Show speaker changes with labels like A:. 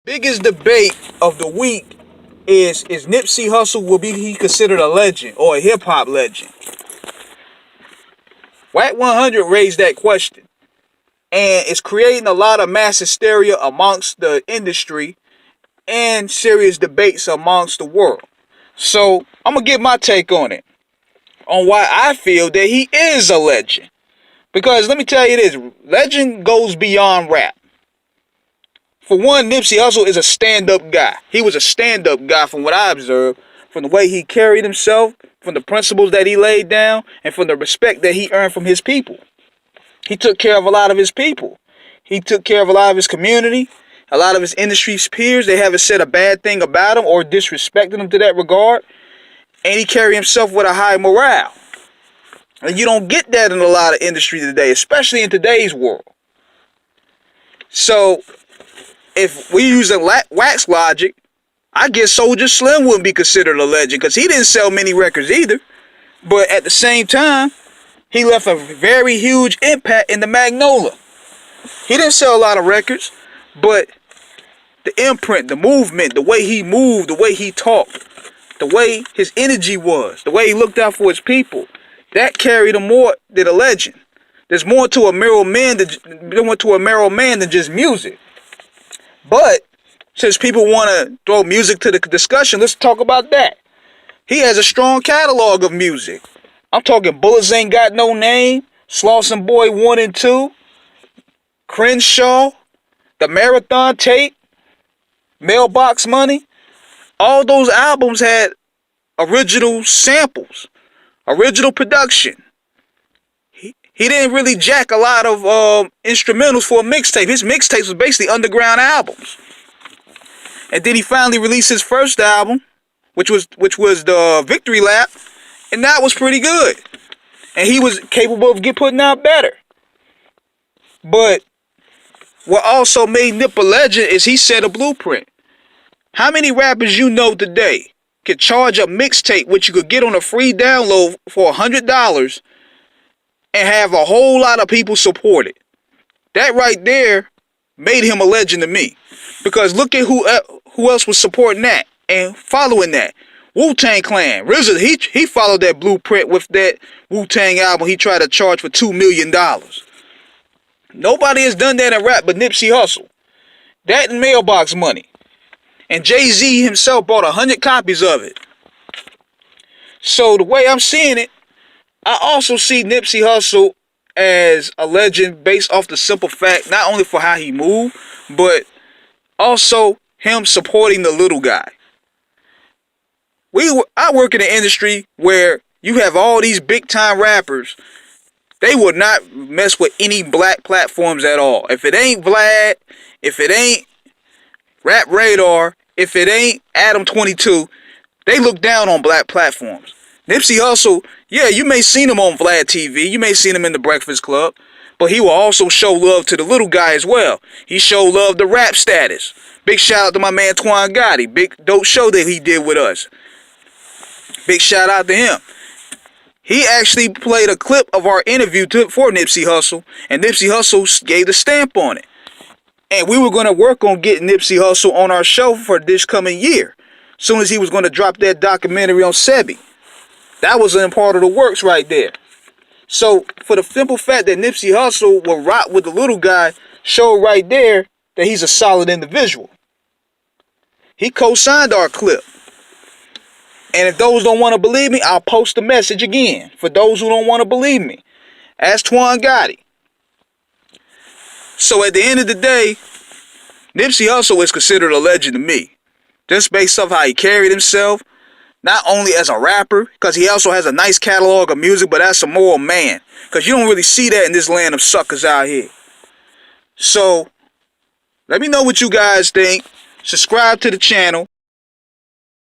A: Biggest debate of the week is Nipsey Hussle, will be he considered a legend or a hip hop legend? Wack 100 raised that question, and it's creating a lot of mass hysteria amongst the industry and serious debates amongst the world. So I'm gonna give my take on it, on why I feel that he is a legend. Because let me tell you this, legend goes beyond rap. For one, Nipsey Hussle is a stand-up guy. He was a stand-up guy from what I observed, from the way he carried himself, from the principles that he laid down, and from the respect that he earned from his people. He took care of a lot of his people. He took care of a lot of his community, a lot of his industry's peers. They haven't said a bad thing about him or disrespected him to that regard. And he carried himself with a high morale. And you don't get that in a lot of industry today, especially in today's world. So, if we use a wax logic, I guess Soulja Slim wouldn't be considered a legend because he didn't sell many records either. But at the same time, he left a very huge impact in the Magnolia. He didn't sell a lot of records, but the imprint, the movement, the way he moved, the way he talked, the way his energy was, the way he looked out for his people, that carried him more than a legend. There's more to a Merrill man than just music. But since people want to throw music to the discussion, let's talk about that. He has a strong catalog of music. I'm talking Bullets Ain't Got No Name, Slauson Boy 1 and 2, Crenshaw, The Marathon Tape, Mailbox Money. All those albums had original samples, original production. He didn't really jack a lot of instrumentals for a mixtape. His mixtapes was basically underground albums. And then he finally released his first album, which was the Victory Lap, and that was pretty good. And he was capable of putting out better. But what also made Nip a legend is he set a blueprint. How many rappers you know today could charge a mixtape, which you could get on a free download for $100, and have a whole lot of people support it? That right there made him a legend to me. Because look at who else was supporting that and following that. Wu-Tang Clan. RZA, he followed that blueprint with that Wu-Tang album he tried to charge for $2 million. Nobody has done that in rap but Nipsey Hussle. That and Mailbox Money. And Jay-Z himself bought 100 copies of it. So the way I'm seeing it, I also see Nipsey Hussle as a legend based off the simple fact, not only for how he moved, but also him supporting the little guy. I work in an industry where you have all these big time rappers. They would not mess with any black platforms at all. If it ain't Vlad, if it ain't Rap Radar, if it ain't Adam 22, they look down on black platforms. Nipsey Hussle, yeah, you may seen him on Vlad TV, you may seen him in the Breakfast Club, but he will also show love to the little guy as well. He showed love to Rap Status. Big shout out to my man Twan Gotti. Big dope show that he did with us. Big shout out to him. He actually played a clip of our interview for Nipsey Hussle, and Nipsey Hussle gave the stamp on it. And we were going to work on getting Nipsey Hussle on our show for this coming year, as soon as he was going to drop that documentary on Sebi. That was a part of the works right there. So, for the simple fact that Nipsey Hussle will rock with the little guy, showed right there that he's a solid individual. He co-signed our clip. And if those don't want to believe me, I'll post the message again. For those who don't want to believe me, ask Twan Gotti. So at the end of the day, Nipsey Hussle is considered a legend to me. Just based off how he carried himself. Not only as a rapper, because he also has a nice catalog of music, but as a moral man. Because you don't really see that in this land of suckers out here. So, let me know what you guys think. Subscribe to the channel.